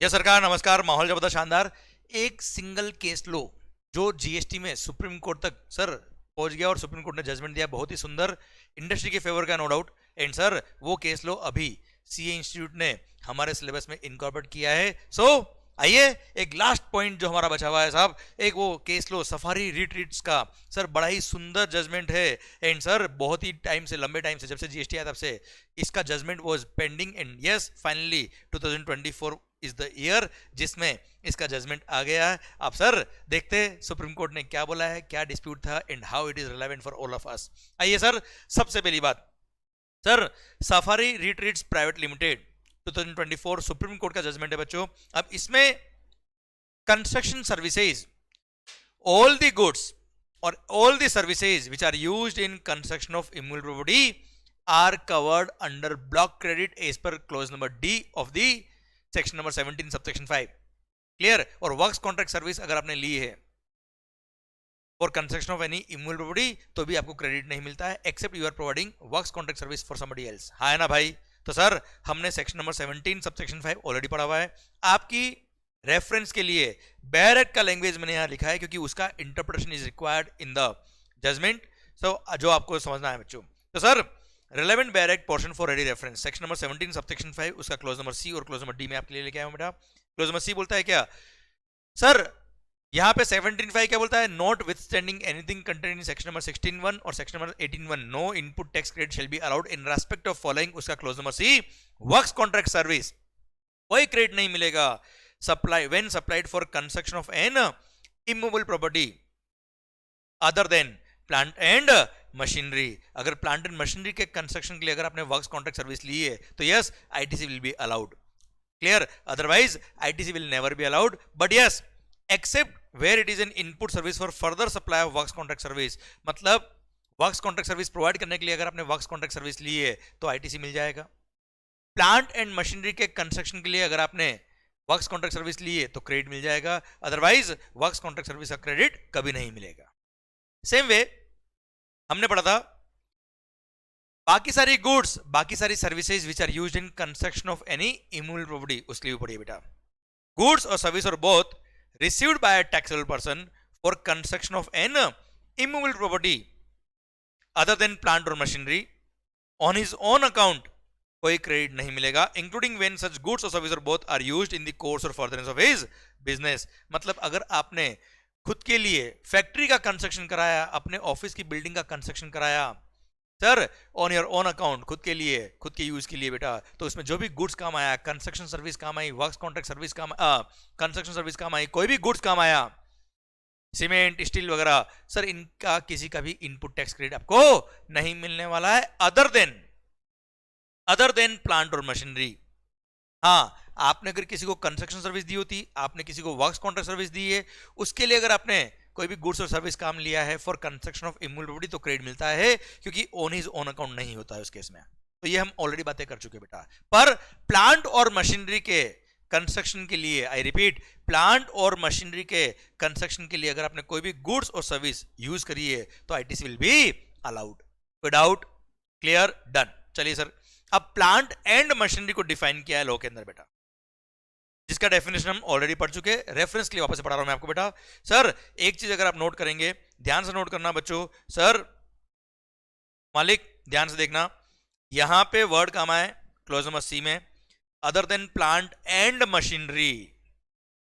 यह सरकार नमस्कार। माहौल जबरदस्त शानदार। एक सिंगल केस लो जो जीएसटी में सुप्रीम कोर्ट तक सर पहुंच गया और सुप्रीम कोर्ट ने जजमेंट दिया, बहुत ही सुंदर, इंडस्ट्री के फेवर का नो डाउट। एंड सर वो केस लो अभी सीए इंस्टीट्यूट ने हमारे सिलेबस में इनकॉर्पोरेट किया है। सो आइए एक लास्ट पॉइंट जो हमारा बचा हुआ है साहब, एक वो केस लो सफारी रिट्रीट्स का। सर बड़ा ही सुंदर जजमेंट है। एंड सर बहुत ही टाइम से, लंबे टाइम से, जब से जीएसटी आया तब से इसका judgment was pending. And yes finally 2024 is the year जिसमें इसका जजमेंट आ गया है। अब सर देखते हैं सुप्रीम कोर्ट ने क्या बोला है, क्या डिस्प्यूट था and how it is relevant for all of us. आइए सर, सबसे पहली बात, sir safari retreats private limited 2024 supreme court का जजमेंट है बच्चों। अब इसमें construction services, all the goods और all the services which are used in construction of immovable property are covered under block credit as per clause number D of the section number 17 subsection 5। Clear. और works contract service अगर आपने ली है for construction of any immovable property तो भी आपको credit नहीं मिलता है, except you are providing works contract service for somebody else. हाँ है ना भाई? तो सर हमने सेक्शन नंबर 17 सबसेक्शन 5 ऑलरेडी पढ़ा हुआ है। आपकी रेफरेंस के लिए बेयर एक्ट का लैंग्वेज मैंने यहां लिखा है क्योंकि उसका interpretation is required in the judgement. So जो आपको समझना है बच्चों, तो sir relevant bare act portion for ready reference section number 17 subsection 5 उसका क्लोज नंबर सी और क्लोज नंबर डी में आपके लिए लेके आया हूं बेटा। क्लोज नंबर सी बोलता है क्या सर, यहां पे 17.5 क्या बोलता है, notwithstanding anything contain in section number 16.1 और section number 18.1 no input tax credit shall be allowed in respect of following. उसका clause number C works contract service, कोई क्रेडिट नहीं मिलेगा supply when supplied for construction of an immovable property other than plant and machinery. अगर plant and machinery के construction के लिए अगर आपने वर्क्स कॉन्ट्रैक्ट सर्विस ली है तो yes ITC will be allowed. Clear. Otherwise ITC will never be allowed, but yes except where it is an input service for further supply of works contract service. मतलब works contract service provide करने के लिए अगर आपने works contract service ली है तो ITC मिल जाएगा। प्लांट एंड मशीनरी के कंस्ट्रक्शन के लिए अगर आपने वर्क्स कॉन्ट्रैक्ट सर्विस ली है तो क्रेडिट मिल जाएगा, अदरवाइज वर्क्स कॉन्ट्रैक्ट सर्विस का क्रेडिट कभी नहीं मिलेगा। सेम वे हमने पढ़ा था बाकी सारी गुड्स, बाकी सारी services which are used in construction of any immovable property, उसके लिए भी पढ़िए बेटा। गुड्स और सर्विस और both received by a taxable person for construction of an immovable property other than plant or machinery on his own account कोई credit नहीं मिलेगा, इंक्लूडिंग व्हेन सच गुड्स और सर्विस और both are used in the course और furtherance of his business. मतलब अगर आपने खुद के लिए फैक्ट्री का कंस्ट्रक्शन कराया, अपने ऑफिस की बिल्डिंग का कंस्ट्रक्शन कराया sir on your own account, खुद के लिए, खुद के यूज के लिए बेटा, तो इसमें जो भी गुड्स काम आया, कंस्ट्रक्शन सर्विस काम आई, वर्क्स कॉन्ट्रैक्ट सर्विस काम, कंस्ट्रक्शन सर्विस काम आई, कोई भी गुड्स काम आया, सीमेंट स्टील वगैरह, सर इनका किसी का भी इनपुट टैक्स क्रेडिट आपको नहीं मिलने वाला है अदर देन प्लांट और मशीनरी। हाँ, आपने अगर किसी को कंस्ट्रक्शन सर्विस दी होती, आपने किसी को वर्क्स कॉन्ट्रैक्ट सर्विस दी है, उसके लिए अगर आपने कोई भी गुड्स और सर्विस काम लिया है for construction of immovable property तो क्रेडिट मिलता है क्योंकि ओन हिज ओन अकाउंट नहीं होता है उस केस में। तो ये हम ऑलरेडी बातें कर चुके बेटा। पर प्लांट और मशीनरी के कंस्ट्रक्शन के लिए, आई रिपीट, प्लांट और मशीनरी के कंस्ट्रक्शन के लिए अगर आपने कोई भी गुड्स और सर्विस यूज करी है तो आईटीसी विल बी अलाउड। कोई डाउट? Clear, done. चलिए सर, अब प्लांट एंड मशीनरी को डिफाइन किया है लॉ के अंदर बेटा, जिसका डेफिनेशन हम ऑलरेडी पढ़ चुके हैं, रेफरेंस के लिए वापस से पढ़ा रहा हूं मैं आपको बेटा। सर एक चीज अगर आप नोट करेंगे, ध्यान से नोट करना बच्चों, सर मालिक ध्यान से देखना, यहां पे वर्ड काम आए क्लोज नंबर सी में other than plant and machinery,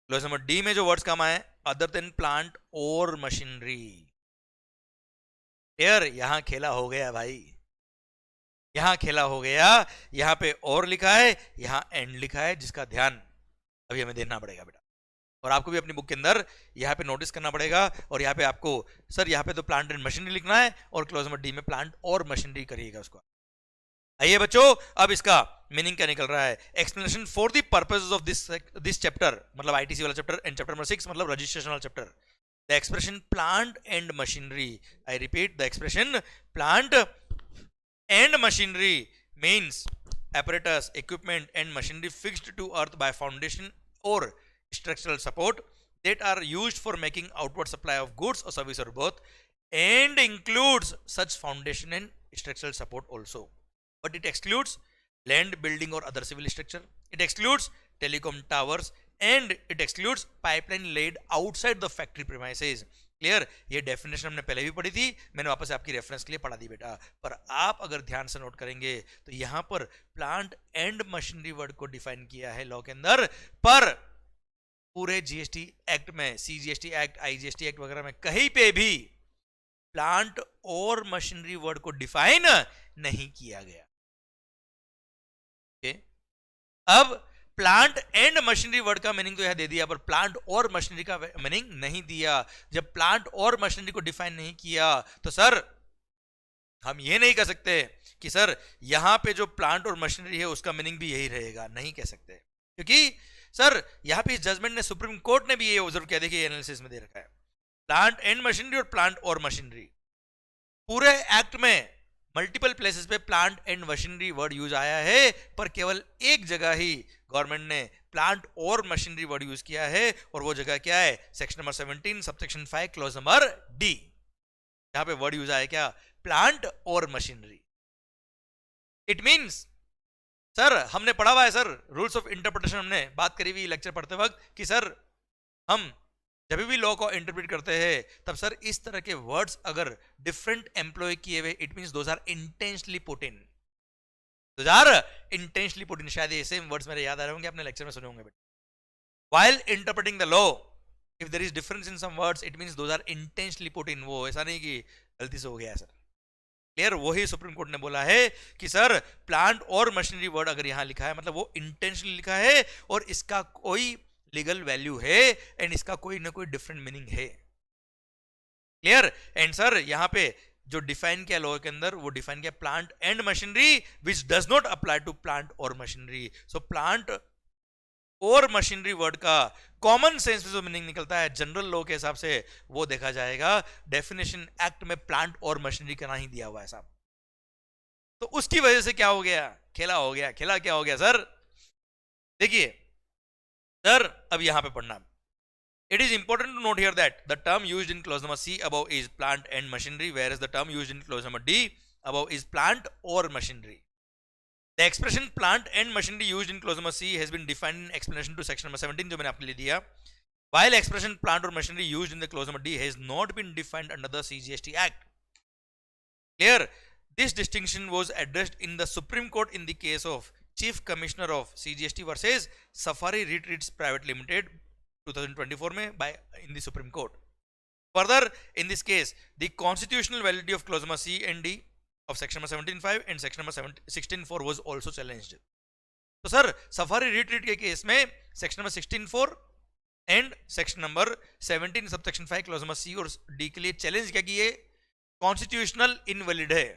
close number D में जो वर्ड्स काम आए अदर देन प्लांट और मशीनरी। क्लियर। यहां खेला हो गया भाई, यहां खेला हो गया, यहां पे और लिखा है, यहां एंड लिखा है, जिसका ध्यान अभी हमें देना पड़ेगा बेटा। और आपको भी अपनी बुक के अंदर यहाँ पे नोटिस करना पड़ेगा, और यहाँ पे आपको सर यहाँ पे तो प्लांट एंड मशीनरी लिखना है और क्लोज नंबर डी में प्लांट और मशीनरी करिएगा उसको। आइए बच्चों, अब इसका मीनिंग क्या निकल रहा है, explanation for the purposes of this chapter, मतलब आईटीसी वाला चैप्टर, एंड चैप्टर नंबर 6 मतलब रजिस्ट्रेशन वाला chapter. The expression plant and machinery, I repeat, the expression plant and machinery means apparatus, equipment and machinery fixed to earth by foundation or structural support that are used for making outward supply of goods or service or both, and includes such foundation and structural support also, but it excludes land, building or other civil structure. It excludes telecom towers, and it excludes pipeline laid outside the factory premises. Clear? ये definition हमने पहले भी पढ़ी थी, मैंने वापस आपकी reference के लिए पढ़ा दी बेटा। पर आप अगर ध्यान से नोट करेंगे तो यहां पर प्लांट एंड मशीनरी वर्ड को डिफाइन किया है लॉ के अंदर, पर पूरे जीएसटी एक्ट में, सीजीएसटी एक्ट, आईजीएसटी एक्ट वगैरह में कहीं पे भी प्लांट और मशीनरी वर्ड को डिफाइन नहीं किया गया। okay? अब प्लांट एंड मशीनरी वर्ड का मीनिंग तो यह दे दिया, पर प्लांट और मशीनरी का मीनिंग नहीं दिया। जब प्लांट और मशीनरी को डिफाइन नहीं किया तो सर हम ये नहीं कह सकते कि सर यहां पे जो प्लांट और मशीनरी है उसका मीनिंग भी यही रहेगा, नहीं कह सकते, क्योंकि सर यहां पे इस जजमेंट ने, सुप्रीम कोर्ट ने भी ये ऑब्जर्व किया, देखिए एनालिसिस में दे रखा है, प्लांट एंड मशीनरी और प्लांट और मशीनरी, पूरे एक्ट में मल्टीपल प्लेसेस पे plant and machinery word use आया है, पर केवल एक जगह ही गवर्नमेंट ने प्लांट और मशीनरी वर्ड यूज किया है, और वो जगह क्या है? Section number 17 subsection 5 clause number D. यहां पे वर्ड यूज आया क्या? प्लांट और मशीनरी। इट मींस सर हमने पढ़ा हुआ है सर, रूल्स ऑफ इंटरप्रिटेशन हमने बात करी हुई लेक्चर पढ़ते वक्त कि सर हम जब भी लॉ को इंटरप्रेट करते हैं तब सर इस तरह के वर्ड्स अगर डिफरेंट एम्प्लॉय किए हुए, it means those are intentionally put in, those are intentionally put in. शायद ये सेम वर्ड्स मेरे याद आ रहे होंगे, आपने लेक्चर में सुने होंगे। While interpreting the law, if there is difference in some words, it means those are intentionally put in. वो ऐसा नहीं कि गलती से हो गया सर। क्लियर? वही सुप्रीम कोर्ट ने बोला है कि सर प्लांट और मशीनरी वर्ड अगर यहां लिखा है मतलब वो इंटेंशनली लिखा है और इसका कोई लीगल वैल्यू है एंड इसका कोई ना कोई डिफरेंट मीनिंग है। क्लियर? एंड सर यहां पे जो डिफाइन किया लॉ के अंदर, वो डिफाइन किया plant and machinery which does not apply to plant और मशीनरी। सो प्लांट और मशीनरी वर्ड का कॉमन सेंस में जो मीनिंग निकलता है जनरल लॉ के हिसाब से, वो देखा जाएगा। डेफिनेशन एक्ट में प्लांट और मशीनरी का नहीं दिया हुआ है साहब, तो उसकी वजह से क्या हो गया? खेला हो गया। खेला क्या हो गया सर? देखिए सर अब यहां पे पढ़ना, it is important to note here that the term used in clause number C above is plant and machinery, where is the term used in clause number D above is plant और machinery. The expression plant and machinery used in clause number C has been defined in explanation to section number 17 जो मैंने आपके लिए दिया, while expression plant or machinery used in the clause number D has not been defined under the CGST Act. Clear? This distinction was addressed in the Supreme Court in the case of Chief Commissioner of CGST versus Safari Retreats Private Limited 2024 में by in the Supreme Court. Further, in this case, the constitutional validity of clause number C and D of section number 17.5 and section number 16.4 was also challenged. तो sir Safari Retreat के case में section number 16.4 and section number 17 subsection 5 clause number C और D के लिए challenge क्या कि ये constitutional invalid है,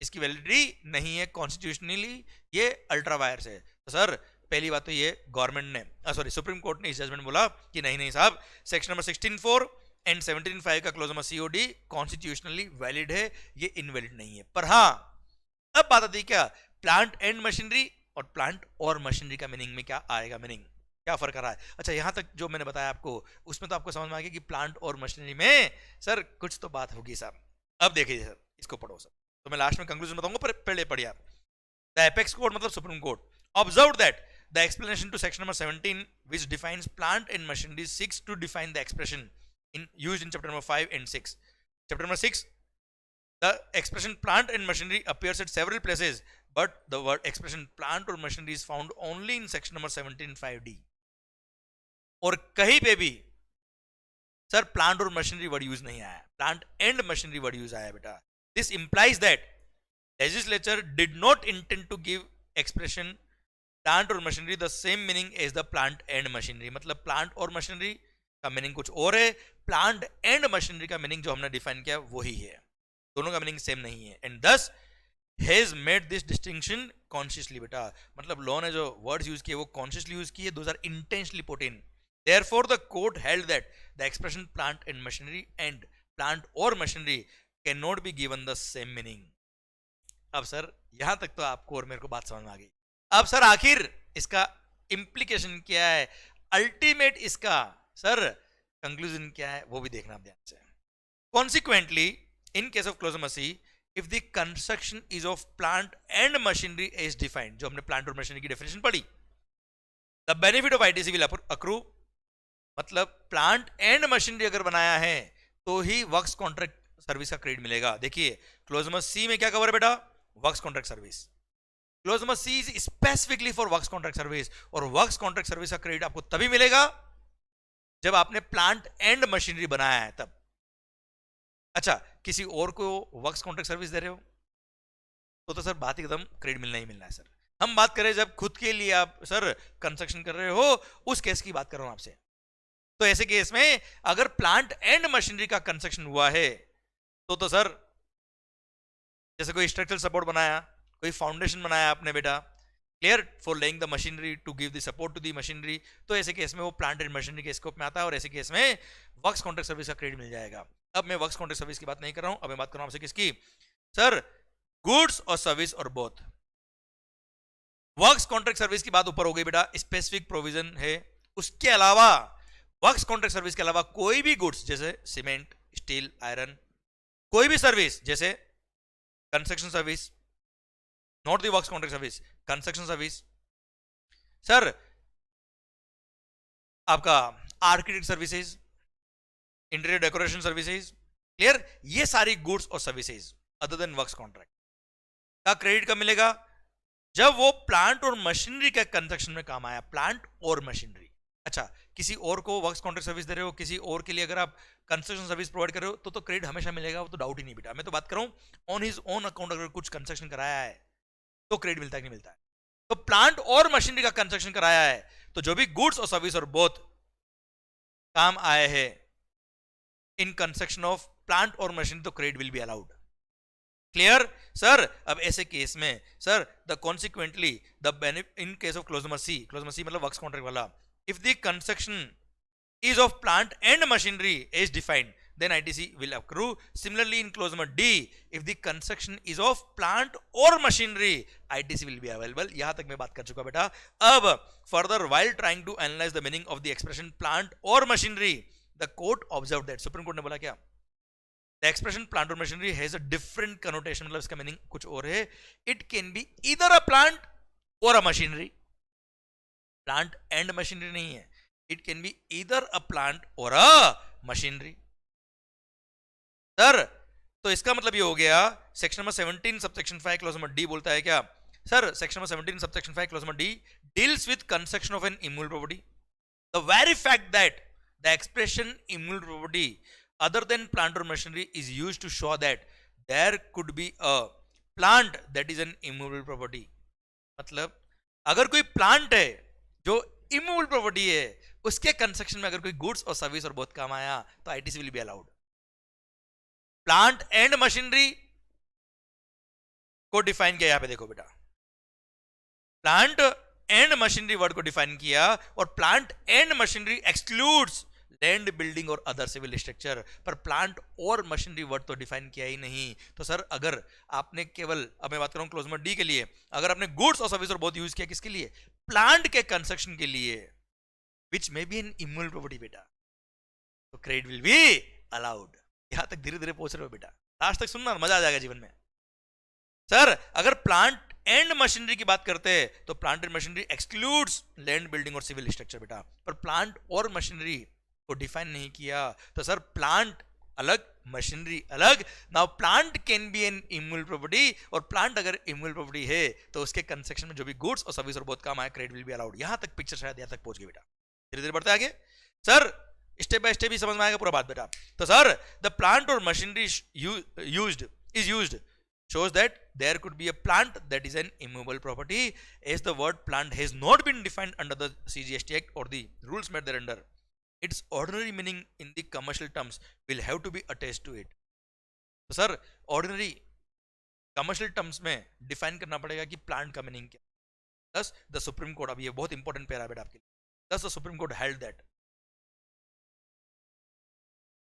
इसकी वैलिडिटी नहीं है, कॉन्स्टिट्यूशनली ये अल्ट्रा वायर्स है। तो सर पहली बात तो ये गवर्नमेंट ने सॉरी सुप्रीम कोर्ट ने इस जजमेंट बोला कि नहीं नहीं साहब, सेक्शन नंबर 16.4 एंड 17.5 का clause number COD constitutionally valid है, ये इनवैलिड नहीं है। पर हाँ अब बात आती है क्या प्लांट एंड मशीनरी और प्लांट और मशीनरी का मीनिंग में क्या आएगा, मीनिंग क्या फर्क आ रहा है। अच्छा यहां तक जो मैंने बताया आपको उसमें तो आपको समझ में आ गया कि प्लांट और मशीनरी में सर कुछ तो बात होगी साहब। अब देखिए सर इसको पढ़ो सर, तो मैं लास्ट में कंक्लूजन बताऊंगा, पर पहले पढ़िए आप। द एपेक्स कोर्ट मतलब supreme court observe that the explanation to section number 17 which defines plant and machinery seeks to define the expression used in chapter number 5 and 6. Chapter number 6, the expression plant and machinery appears at several places, but the word expression plant or machinery is found only in section number 17.5d. और कहीं पे भी sir plant और machinery word use नहीं आया, plant and machinery word use आया बेटा। This implies that legislature did not intend to give expression plant और machinery the same meaning as the plant and machinery. मतलब प्लांट और machinery का meaning कुछ और है, प्लांट एंड मशीनरी का मीनिंग जो हमने डिफाइन किया वही है, दोनों का मीनिंग सेम नहीं है। And this has made this distinction consciously बेटा, मतलब लॉ ने जो वर्ड्स यूज किए वो कॉन्शियसली यूज किए, those are intentionally put in. Therefore the court held that the expression plant and machinery and plant और machinery can not be given the same meaning. अब sir यहां तक तो आपको और मेरे को बात समझ में आ गई। अब सर आखिर इसका इंप्लीकेशन क्या है, अल्टीमेट इसका सर कंक्लूजन क्या है वो भी देखना आप ध्यान से। Consequently in case of clause number C if the construction is of plant and machinery as defined, जो हमने प्लांट और मशीनरी की डेफिनेशन पढ़ी, the benefit of ITC will accrue, मतलब प्लांट एंड मशीनरी अगर बनाया है तो ही वर्क्स कॉन्ट्रैक्ट सर्विस का क्रेडिट मिलेगा। देखिए क्लोज नंबर सी में क्या कवर है बेटा, works contract service. Clause number C is specifically for works contract service, और वर्क्स कॉन्ट्रैक्ट सर्विस का क्रेडिट आपको तभी मिलेगा जब आपने प्लांट एंड मशीनरी बनाया है तब। अच्छा, किसी और को वर्क्स कॉन्ट्रैक्ट सर्विस दे रहे हो तो सर बात एकदम क्रेडिट मिलना ही मिलना है सर। हम बात करें जब खुद के लिए आप सर कंस्ट्रक्शन कर रहे हो, उस केस की बात कर रहा हूं आपसे। तो ऐसे केस में अगर प्लांट एंड मशीनरी का कंस्ट्रक्शन हुआ है तो सर जैसे कोई स्ट्रक्चरल सपोर्ट बनाया, कोई फाउंडेशन बनाया आपने बेटा, clear, for laying the machinery to give the support to the machinery, तो ऐसे केस में वो प्लांट एंड मशीनरी के स्कोप में आता है और ऐसे केस में वर्क्स कॉन्ट्रैक्ट सर्विस का क्रेडिट मिल जाएगा। अब मैं वर्क्स कॉन्ट्रैक्ट सर्विस की बात नहीं कर रहा हूं, अब मैं बात कर रहा हूं आपसे किसकी, सर गुड्स और सर्विस और बोथ। वर्क्स कॉन्ट्रैक्ट सर्विस की बात ऊपर हो गई बेटा, स्पेसिफिक प्रोविजन है। उसके अलावा वर्क्स कॉन्ट्रैक्ट सर्विस के अलावा कोई भी गुड्स जैसे सीमेंट, स्टील, आयरन, कोई भी सर्विस जैसे construction service, not the works contract service, construction service, sir आपका architect services, interior decoration services, clear, ये सारी गुड्स और services other than works contract का क्रेडिट कब मिलेगा, जब वो प्लांट और मशीनरी के कंस्ट्रक्शन में काम आया, प्लांट और मशीनरी। अच्छा, किसी और को वर्क्स कॉन्ट्रैक्ट सर्विस दे रहे हो, किसी और के लिए अगर आप कंस्ट्रक्शन सर्विस प्रोवाइड कर रहे हो तो क्रेडिट हमेशा मिलेगा, वो तो डाउट ही नहीं बेटा। मैं तो बात कर रहा हूं ऑन हिज ओन अकाउंट, अगर कुछ कंस्ट्रक्शन कराया है तो क्रेडिट मिलता है कि नहीं मिलता है। तो प्लांट और मशीनरी का कंस्ट्रक्शन कराया है तो जो भी गुड्स और सर्विस और बोथ काम आए हैं इन कंस्ट्रक्शन ऑफ प्लांट और मशीनरी, तो credit will be allowed. Clear sir. अब ऐसे केस में sir the consequently the benefit in case of clause number C मतलब वर्क्स कॉन्ट्रैक्ट वाला, if the construction is of plant and machinery as defined, then ITC will accrue. Similarly, in clause number D, if the construction is of plant or machinery, ITC will be available. यहाँ तक मैं बात कर चुका बेटा। अब further, while trying to analyze the meaning of the expression plant or machinery, the court observed that, supreme court ने बोला क्या, the expression plant or machinery has a different connotation, मतलब इसका मीनिंग कुछ और है। It can be either a plant or a machinery. Plant and machinery नहीं है, it can be either a plant or a machinery. Sir तो इसका मतलब ये हो गया, section number 17 subsection 5 clause number D बोलता है क्या, sir section number 17 subsection 5 clause number D deals with construction of an immovable property. The very fact that the expression immovable property other than plant और machinery is used to show that there could be a plant that is an immovable property. मतलब अगर कोई plant है जो immovable property है, उसके construction में अगर कोई गुड्स और सर्विस और बहुत काम आया तो ITC will be allowed. Plant and machinery को डिफाइन किया, यहां पे देखो बेटा, प्लांट एंड मशीनरी वर्ड को डिफाइन किया, और plant and machinery excludes land, building और अदर सिविल स्ट्रक्चर, पर प्लांट और मशीनरी वर्ड तो डिफाइन किया ही नहीं। तो सर अगर आपने केवल, अब मैं बात कर रहा हूं क्लोज नंबर डी के लिए, अगर आपने गुड्स और सर्विस और बहुत यूज किया किसके लिए, प्लांट के कंस्ट्रक्शन के लिए, which may be an immovable property बेटा, तो क्रेडिट विल बी अलाउड। यहां तक धीरे धीरे पहुंच रहे हो बेटा, लास्ट तक सुनना, मजा आ जाएगा जीवन में। सर अगर प्लांट एंड मशीनरी की बात करते हैं तो plant and machinery excludes land, building और सिविल स्ट्रक्चर बेटा, पर प्लांट और मशीनरी को डिफाइन नहीं किया। तो सर प्लांट अलग, मशीनरी अलग। Now plant can be N immovable property, और प्लांट अगर इमूवेबल प्रॉपर्टी है तो उसके कंस्ट्रक्शन में जो भी गुड्स और सर्विस और बहुत काम आए, क्रेडिट विल बी अलाउड। यहां तक पिक्चर शायद यहां तक पहुंच गई बेटा, धीरे धीरे बढ़ते आगे। सर स्टेप बाय स्टेप ही समझ में आएगा पूरा बात बेटा। तो सर द प्लांट और machinery used shows that there could be a plant that is an immovable property, as the word plant has not been defined under the CGST Act or the rules made thereunder. Its ordinary meaning in the commercial terms will have to be attached to it. तो sir ordinary commercial terms में define करना पड़ेगा कि plant का meaning क्या। Thus the Supreme Court, अब ये बहुत important पैरा है बेटा आपके लिए, thus the Supreme Court held that,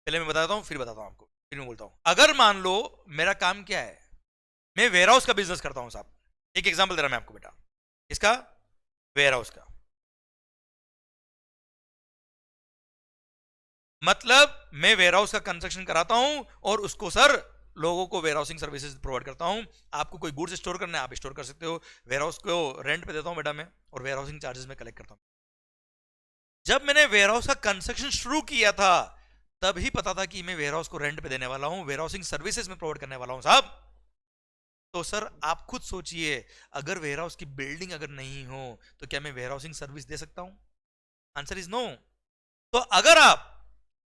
पहले मैं बताता हूँ फिर बताता हूँ आपको, फिर मैं बोलता हूँ। अगर मान लो मेरा काम क्या है, मैं वेयर हाउस का बिजनेस करता हूं साहब, एक एग्जांपल दे रहा मैं आपको बेटा, इसका वेयर हाउस का, मतलब मैं वेयर हाउस का कंस्ट्रक्शन कराता हूं और उसको सर लोगों को वेयर हाउसिंग सर्विसेज प्रोवाइड करता हूं। आपको कोई गुड्स स्टोर करना है आप स्टोर कर सकते हो, वेयर हाउस को रेंट पे देता हूं बेटा मैं, और वेयर हाउसिंग चार्जेस में कलेक्ट करता हूं। जब मैंने वेयरहाउस का कंस्ट्रक्शन शुरू किया था तब ही पता था कि मैं वेयरहाउस को रेंट पे देने वाला हूं, वेयरहाउसिंग सर्विसेज में प्रोवाइड करने वाला हूं साहब। तो सर आप खुद सोचिए, अगर वेयरहाउस की बिल्डिंग अगर नहीं हो तो क्या मैं वेयरहाउसिंग सर्विस दे सकता हूं? Answer is no. तो अगर आप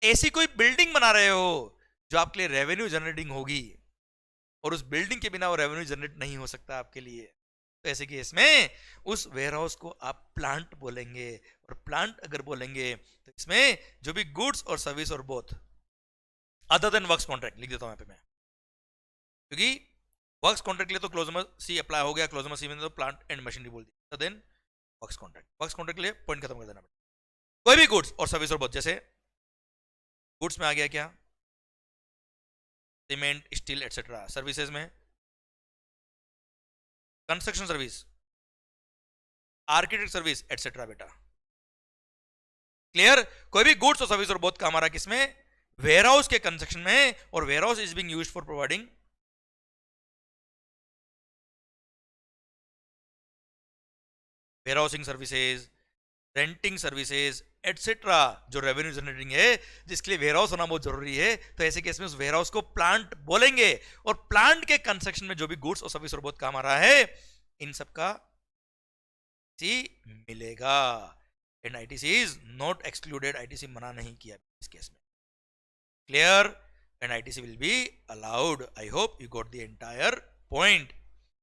ऐसी कोई बिल्डिंग बना रहे हो जो आपके लिए रेवेन्यू जनरेटिंग होगी और उस बिल्डिंग के बिना वो रेवेन्यू जनरेट नहीं हो सकता आपके लिए, तो ऐसे केस में उस वेयरहाउस को आप प्लांट बोलेंगे। और प्लांट अगर बोलेंगे तो इसमें जो भी गुड्स और सर्विस और both other than works contract लिख देता हूं यहां पे मैं, क्योंकि वर्क्स कॉन्ट्रैक्ट के लिए तो क्लोज नंबर सी अप्लाई हो गया, क्लोज नंबर सी में तो प्लांट एंड मशीनरी बोल दी, देन वर्क्स कॉन्ट्रैक्ट के लिए पॉइंट खत्म कर देना। कोई भी गुड्स और सर्विस और बोथ, जैसे गुड्स में आ गया क्या, सीमेंट स्टील एटसेट्रा, सर्विसेज में construction service, architect service etcetera. बेटा क्लियर? कोई भी गुड्स और सर्विस और बहुत काम आ रहा है किसमें, वेयरहाउस के कंस्ट्रक्शन में, और warehouse is being used for providing warehousing services, renting services etcetera, जो रेवेन्यू जनरेटिंग है, जिसके लिए वेयरहाउस होना बहुत जरूरी है। तो ऐसे केस में उस वेयरहाउस को प्लांट बोलेंगे। और प्लांट के कंस्ट्रक्शन में जो भी गुड्स और सर्विस और बहुत काम आ रहा है, इन सब का मिलेगा। And ITC is not excluded, ITC मना नहीं किया इस केस में। Clear? And ITC will be allowed. I hope you got the entire point.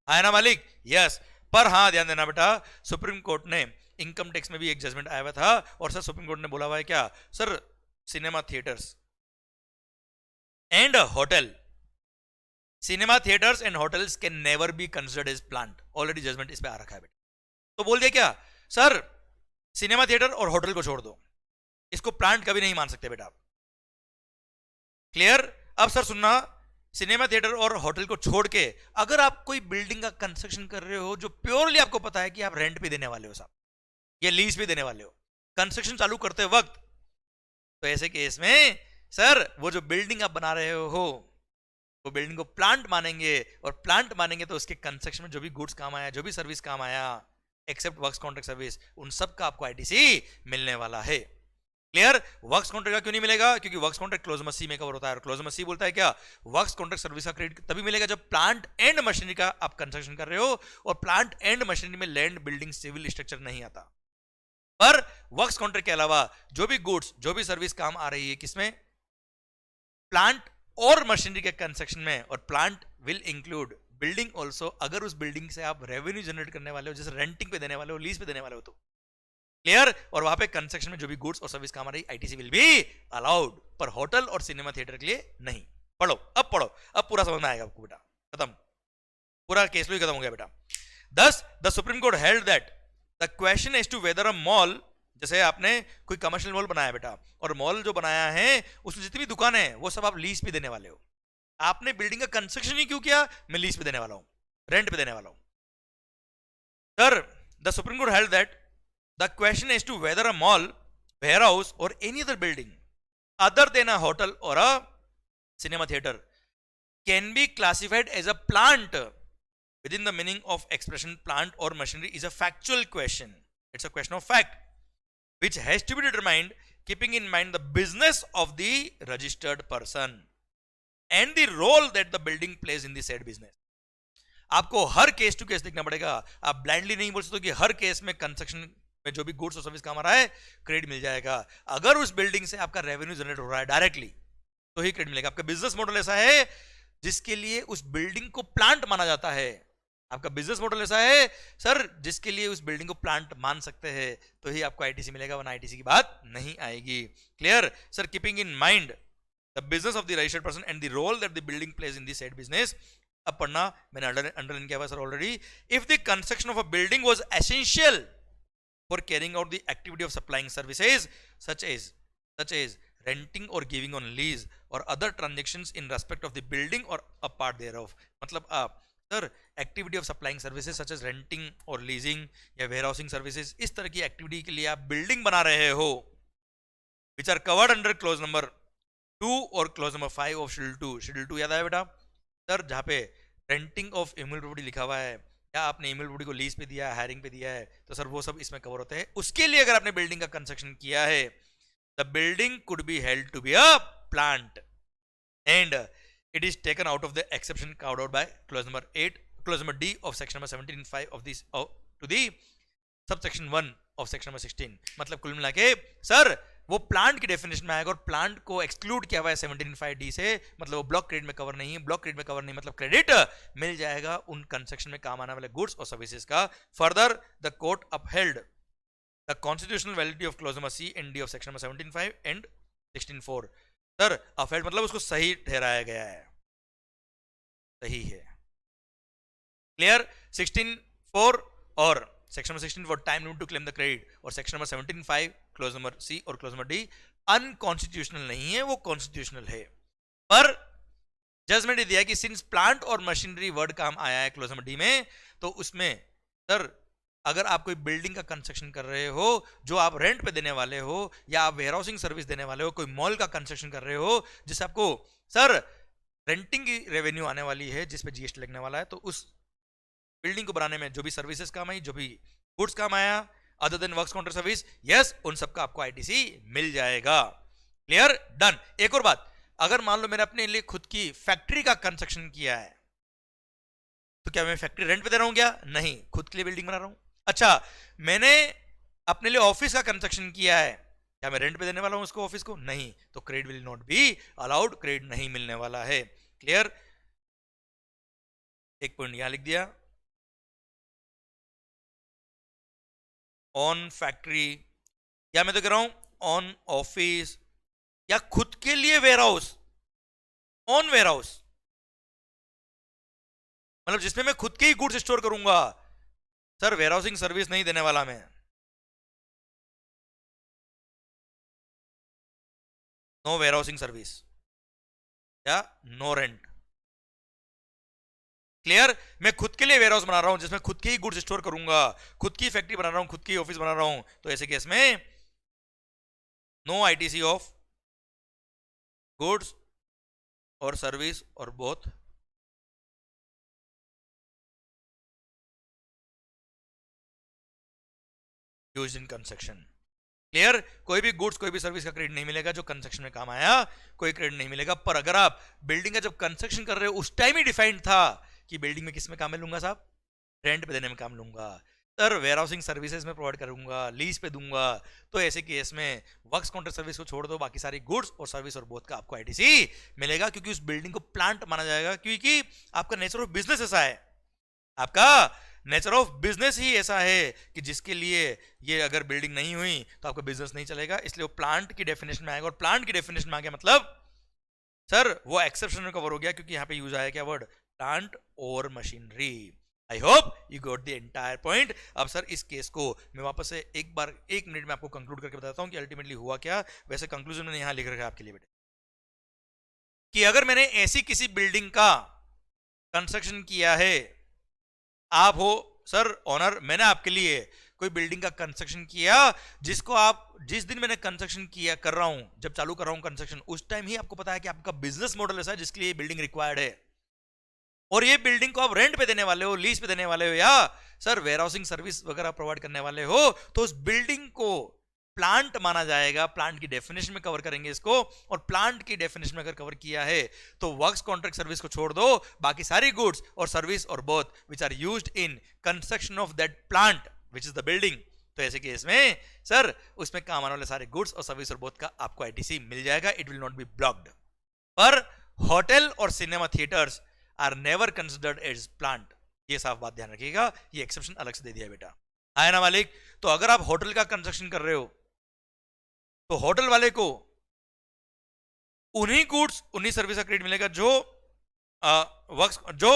है ना मालिक? यस। पर हाँ ध्यान देना बेटा, सुप्रीम कोर्ट ने इनकम टैक्स में भी एक जजमेंट आया हुआ था, और सर सुप्रीम कोर्ट ने बोला हुआ है क्या, sir cinema theatres and hotel, cinema theatres and hotels can never be considered as plant. Already judgement इस पे आ रखा है बेटा। तो बोल दिया क्या, सर सिनेमा थिएटर और होटल को छोड़ दो, इसको प्लांट कभी नहीं मान सकते बेटा आप। क्लियर? अब सर सुनना, सिनेमा थिएटर और होटल को छोड़ के अगर आप कोई बिल्डिंग का कंस्ट्रक्शन कर रहे हो जो प्योरली आपको पता है कि आप रेंट पे देने वाले हो साहब, या लीज पे देने वाले हो, कंस्ट्रक्शन चालू करते वक्त, तो ऐसे केस में सर वो जो बिल्डिंग आप बना रहे हो वो बिल्डिंग को प्लांट मानेंगे। और प्लांट मानेंगे तो उसके कंस्ट्रक्शन में जो भी गुड्स काम आया, जो भी सर्विस काम आया, एक्सेप्ट वर्क्स कॉन्ट्रैक्ट सर्विस, उन सब का आपको आईटीसी मिलने वाला है। क्लियर? वर्क्स कॉन्ट्रैक्ट का क्यों नहीं मिलेगा, क्योंकि वर्क्स कॉन्ट्रैक्ट क्लोज मसी में कवर होता है, और क्लोज मसी बोलता है क्या, वर्क्स कॉन्ट्रैक्ट सर्विस का क्रेडिट तभी मिलेगा जब प्लांट एंड मशीनरी का आप कंस्ट्रक्शन कर रहे हो, और प्लांट एंड मशीनरी में लैंड, बिल्डिंग, सिविल स्ट्रक्चर नहीं आता। पर वर्क्स कॉन्ट्रैक्ट के अलावा जो भी गुड्स, जो भी सर्विस काम आ रही है किसमें, प्लांट और मशीनरी के कंस्ट्रक्शन में, और plant will include building also, अगर उस बिल्डिंग से आप रेवेन्यू जनरेट करने वाले हो, जैसे रेंटिंग पे देने वाले हो, लीज पे देने वाले हो तो। क्लियर? और वहां पे कंस्ट्रक्शन में जो भी गुड्स और सर्विस काम आ रही, आईटीसी विल बी अलाउड, पर होटल और सिनेमा थिएटर के लिए नहीं। पढ़ो, अब पूरा समझ में आएगा आपको बेटा। खत्म, पूरा केस लो ही खत्म हो गया बेटा। Thus, the Supreme Court held that the question as to whether a mall, जैसे आपने कोई कमर्शियल मॉल बनाया बेटा, और मॉल जो बनाया है उसमें जितनी भी दुकान है वो सब आप लीज पे देने वाले हो। आपने बिल्डिंग का कंस्ट्रक्शन ही क्यों किया, मैं लीज पे देने वाला हूं, रेंट पे देने वाला हूं। Sir the supreme court held that the question as to whether a mall, warehouse और any other building other than a hotel और a cinema theatre can be classified as a plant within the meaning of expression plant or machinery is a factual question. It's a question of fact which has to be determined keeping in mind the business of the registered person and the role that the building plays in the said business. आपको हर case to case देखना पड़ेगा। आप blindly नहीं बोल सकते कि हर case में construction में जो भी गुड्स और सर्विस काम आ रहा है क्रेडिट मिल जाएगा। अगर उस बिल्डिंग से आपका रेवेन्यू जनरेट हो रहा है डायरेक्टली तो ही क्रेडिट मिलेगा। आपका बिजनेस मॉडल ऐसा है जिसके लिए उस बिल्डिंग को प्लांट माना जाता है। आपका बिजनेस मॉडल ऐसा है सर जिसके लिए उस बिल्डिंग को प्लांट मान सकते हैं तो ही आपको आईटीसी मिलेगा, वरना आईटीसी की बात नहीं आएगी। Clear? Sir keeping in mind the business of the registered person and the role that the building plays in the said business. अब पढ़ना, मैंने अंडरलाइन किया हुआ sir already. If the construction of a building was essential for carrying out the activity of supplying services such as renting or giving on lease or other transactions in respect of the building or a part thereof। मतलब आप sir activity of supplying services such as renting और leasing या warehousing services, इस तरह की activity के लिए आप बिल्डिंग बना रहे हो which are covered under clause number 2 और clause number 5 of schedule 2। Schedule 2 याद आया बेटा सर, जहां पे रेंटिंग ऑफ इम्यूल प्रॉपर्टी लिखा हुआ है, या आपने इमेल को लीज पे दिया है, हायरिंग पे दिया है, तो सर वो सब इसमें कवर होते हैं। उसके लिए अगर आपने बिल्डिंग का कंस्ट्रक्शन किया है, the building could be held to be a plant and it is taken out of the exception carved out by clause number 8, clause number D of section number 17(5) of this to the subsection 1 of section number 16। मतलब कुल मिला के sir वो plant की definition में आएगा और plant को एक्सक्लूड किया हुआ है 17(5) से, मतलब वो ब्लॉक क्रेडिट में कवर नहीं है। ब्लॉक क्रेडिट में कवर नहीं मतलब क्रेडिट मिल जाएगा उन कंस्ट्रक्शन में काम आने वाले गुड्स और सर्विसेज का। Further the court upheld the constitutional validity of clause number C and D of section number 17(5) and 16(4। Sir upheld मतलब उसको सही ठहराया गया है, सही है। क्लियर? 16(4) और section number 16 for time limit to claim the credit और section number 17(5) clause number C और क्लोज नंबर D अनकॉन्स्टिट्यूशनल नहीं है, वो कॉन्स्टिट्यूशनल है। पर जजमेंट ये दिया कि सिंस प्लांट और मशीनरी वर्ड काम आया है क्लोज नंबर D में, तो उसमें सर अगर आप कोई बिल्डिंग का कंस्ट्रक्शन कर रहे हो जो आप रेंट पे देने वाले हो, या आप वेयरहाउसिंग सर्विस देने वाले हो, कोई मॉल का कंस्ट्रक्शन कर रहे हो जिससे आपको सर रेंटिंग की रेवेन्यू आने वाली है जिस पे जीएसटी लगने वाला है, तो उस बिल्डिंग को बनाने में जो भी सर्विसेज काम आई, जो भी गुड्स काम आया other than works counter service, yes उन सबका आपको आईटीसी मिल जाएगा। क्लियर? डन। एक और बात, अगर मान लो मैंने अपने लिए खुद की फैक्ट्री का कंस्ट्रक्शन किया है, तो क्या मैं फैक्ट्री रेंट पे दे रहा हूं? क्या नहीं, खुद के लिए बिल्डिंग बना रहा हूं। अच्छा, मैंने अपने लिए ऑफिस का कंस्ट्रक्शन किया है, क्या मैं रेंट पे देने वाला हूं उसको, ऑफिस को? नहीं, तो credit will not be allowed, credit नहीं मिलने वाला है। क्लियर? एक पॉइंट यहां लिख दिया, ऑन फैक्ट्री, या मैं तो कह रहा हूं ऑन ऑफिस, या खुद के लिए वेयरहाउस, ऑन वेयरहाउस मतलब जिसमें मैं खुद के ही गुड्स स्टोर करूंगा। सर वेयरहाउसिंग सर्विस नहीं देने वाला मैं, नो वेयरहाउसिंग सर्विस या नो रेंट। क्लियर? मैं खुद के लिए वेयरहाउस बना रहा हूं जिसमें खुद के ही गुड्स स्टोर करूंगा, खुद की फैक्ट्री बना रहा हूं, खुद की ऑफिस बना रहा हूं, तो ऐसे केस में नो आईटीसी ऑफ गुड्स और सर्विस और both used in construction. Clear? कोई भी गुड्स कोई भी सर्विस का क्रेडिट नहीं मिलेगा जो कंस्ट्रक्शन में काम आया, कोई क्रेडिट नहीं मिलेगा। पर अगर आप बिल्डिंग का जब कंस्ट्रक्शन कर रहे हो उस टाइम ही डिफाइंड था कि बिल्डिंग में किस में काम में लूंगा साहब, रेंट पे देने में काम लूंगा, सर वेयरहाउसिंग सर्विसेज में प्रोवाइड करूंगा, लीज पे दूंगा, तो ऐसे केस में वर्क्स काउंटर सर्विस को छोड़ दो, बाकी सारी गुड्स और सर्विस और बोथ का आपको आईटीसी मिलेगा, क्योंकि उस बिल्डिंग को प्लांट माना जाएगा, क्योंकि आपका नेचर ऑफ बिजनेस ऐसा है, आपका नेचर ऑफ बिजनेस ही ऐसा है कि जिसके लिए ये अगर बिल्डिंग नहीं हुई तो आपका बिजनेस नहीं चलेगा, इसलिए वो प्लांट की डेफिनेशन में आएगा। और प्लांट की डेफिनेशन में आ गया मतलब सर वो एक्सेप्शन में कवर हो गया, क्योंकि यहां पे यूज आया क्या वर्ड, प्लांट और machinery. I hope you got the entire point. अब सर इस केस को मैं वापस से एक बार 1 मिनट में आपको कंक्लूड करके बताता हूं कि अल्टीमेटली हुआ क्या। वैसे कंक्लूजन मैंने यहां लिख रखा है आपके लिए बेटे, कि अगर मैंने ऐसी किसी बिल्डिंग का कंस्ट्रक्शन किया है, आप हो सर ऑनर, मैंने आपके लिए कोई बिल्डिंग का कंस्ट्रक्शन किया जिसको आप जिस दिन मैंने कंस्ट्रक्शन किया कर रहा हूं, जब चालू कर रहा हूं कंस्ट्रक्शन, उस टाइम ही आपको पता है कि आपका बिजनेस मॉडल ऐसा है जिसके लिए बिल्डिंग रिक्वायर्ड है, और ये बिल्डिंग को आप रेंट पे देने वाले हो, लीज पे देने वाले हो, या सर वेयरहाउसिंग सर्विस वगैरह प्रोवाइड करने वाले हो, तो उस बिल्डिंग को प्लांट माना जाएगा। प्लांट की डेफिनेशन में कवर करेंगे इसको, और प्लांट की डेफिनेशन में अगर कवर किया है तो वर्क्स कॉन्ट्रैक्ट सर्विस को छोड़ दो, बाकी सारी गुड्स और सर्विस और both which are used in construction of that plant which is the building, तो ऐसे केस में सर उसमें काम आने वाले सारे गुड्स और सर्विस और बोथ का आपको आईटीसी मिल जाएगा, it will not be blocked. पर होटल और cinema theatres are never considered as plant, ये साफ बात ध्यान रखिएगा, ये एक्सेप्शन अलग से दे दिया बेटा, है ना मालिक। तो अगर आप होटल का कंस्ट्रक्शन कर रहे हो तो होटल वाले को उन्हीं गुड्स उन्हीं सर्विस का क्रेडिट मिलेगा जो वर्क्स जो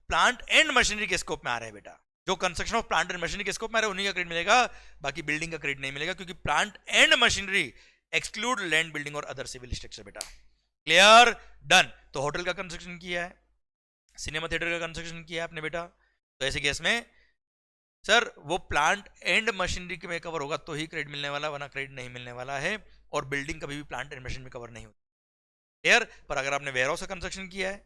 प्लांट एंड मशीनरी के स्कोप में आ रहे हैं बेटा, जो construction of plant and machinery के स्कोप में आ रहे हैं उन्हीं का क्रेडिट मिलेगा, बाकी बिल्डिंग का क्रेडिट नहीं मिलेगा, क्योंकि plant and machinery exclude land, building और अदर सिविल स्ट्रक्चर बेटा। क्लियर? डन। तो होटल का कंस्ट्रक्शन किया है, सिनेमा थिएटर का कंस्ट्रक्शन किया है आपने बेटा, तो ऐसे केस में सर वो प्लांट एंड मशीनरी में कवर होगा तो ही क्रेडिट मिलने वाला, वरना क्रेडिट नहीं मिलने वाला है, और बिल्डिंग कभी भी प्लांट एंड मशीन में कवर नहीं होती। क्लियर? पर अगर आपने वेयरहाउस का कंस्ट्रक्शन किया है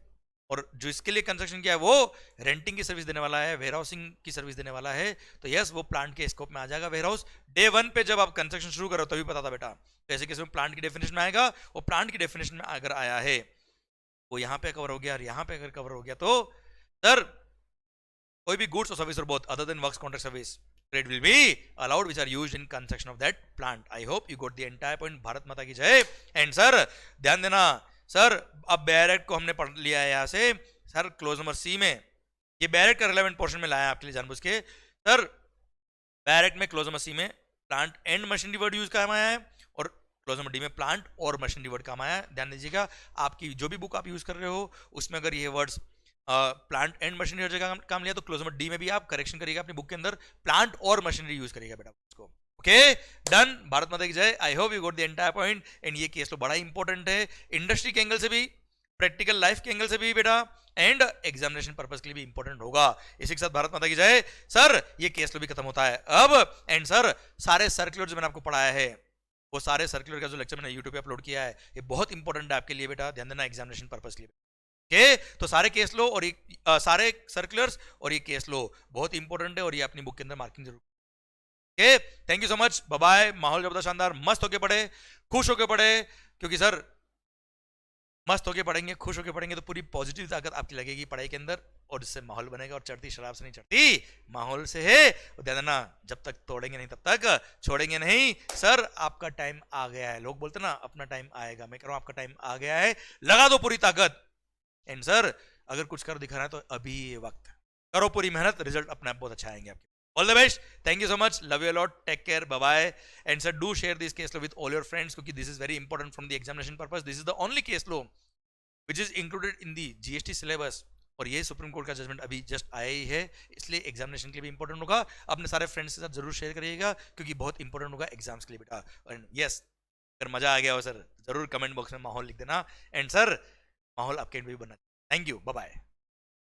और जो इसके लिए कंस्ट्रक्शन किया है वो रेंटिंग की सर्विस देने वाला है, वेयर हाउसिंग की सर्विस देने वाला है, तो यस वो प्लांट के स्कोप में आ जाएगा वेयर हाउस। डे 1 पे जब आप कंस्ट्रक्शन शुरू करो तभी पता था बेटा, तो ऐसे केस में प्लांट की डेफिनेशन में आएगा, और प्लांट की डेफिनेशन में अगर आया है वो यहाँ पे कवर हो गया और यहाँ पे अगर कवर हो गया, तो सर कोई भी गुड्स और सर्विस और both other than works contract service trade will be allowed which are used in construction of that plant. I hope you got the entire point. Bharat माता की जय। एंड सर ध्यान देना सर, अब बैरेट को हमने पढ़ लिया है यहाँ से सर, क्लोज नंबर सी में ये बैरेट का रिलेवेंट पोर्शन में लाया आपके लिए जानबूझ के सर। बैरेट में क्लोज नंबर सी में plant and machinery word use काम आया है, और क्लोज नंबर डी में प्लांट और मशीनरी वर्ड काम आया है। ध्यान दीजिएगा आपकी जो भी बुक आप यूज कर रहे हो उसमें अगर ये वर्ड्स प्लांट एंड मशीनरी हर जगह काम लिया तो क्लोज नंबर डी में भी आप करेक्शन करिएगा अपनी बुक के अंदर, प्लांट और मशीनरी यूज करिएगा बेटा उसको। Okay done. भारत माता की जय। आई hope you got the entire point. And ये केस तो बड़ा इंपॉर्टेंट है इंडस्ट्री के एंगल से भी, प्रैक्टिकल लाइफ के एंगल से भी बेटा, एंड एग्जामिनेशन पर्पस के लिए भी इंपॉर्टेंट होगा। इसी के साथ भारत माता की जय। सर ये केस लो भी खत्म होता है अब। एंड सर सारे सर्कुलर जो मैंने आपको पढ़ाया है वो सारे सर्कुलर का जो लेक्चर मैंने यूट्यूब पे अपलोड किया है ये बहुत इंपॉर्टेंट है आपके लिए बेटा, ध्यान देना एग्जामिनेशन पर्पस के लिए। ओके तो सारे केस लो और सारे सर्कुलर्स और ये केस लो बहुत इंपॉर्टेंट है, और ये अपनी बुक के अंदर मार्किंग जरूर। Okay thank you so much, bye bye. माहौल जबरदस्त शानदार, मस्त होके पढ़े, खुश होके पढ़े, क्योंकि सर मस्त होके पढ़ेंगे, खुश होके पढ़ेंगे तो पूरी पॉजिटिव ताकत आपकी लगेगी पढ़ाई के अंदर, और इससे माहौल बनेगा। और चढ़ती शराब से नहीं चढ़ती, माहौल से है। और ध्यान देना जब तक तोड़ेंगे नहीं तब तक छोड़ेंगे नहीं। सर आपका टाइम आ गया है, लोग बोलते ना अपना टाइम आएगा, मैं कह रहा हूं आपका टाइम आ गया है, लगा दो पूरी ताकत। एंड सर अगर कुछ कर दिखाना है तो अभी ये वक्त, करो पूरी मेहनत, रिजल्ट अपने आप बहुत अच्छा आएंगे आपके। All the best, thank you so much, love you lot, take care, bye bye. And sir do share this case law with all your friends, क्योंकि this is very important from the examination purpose. This is the only case law which is included in the GST syllabus, और ये supreme court का judgement अभी just आया ही है, इसलिए examination के लिए भी इंपॉर्टेंट होगा। अपने सारे फ्रेंड्स के साथ जरूर शेयर करिएगा, क्योंकि बहुत इंपॉर्टेंट होगा एग्जाम्स के लिए बेटा। एंड यस अगर मजा आ गया हो सर जरूर कमेंट बॉक्स में माहौल लिख देना। एंड सर माहौल आपके एंड भी बनना। Thank you, bye bye.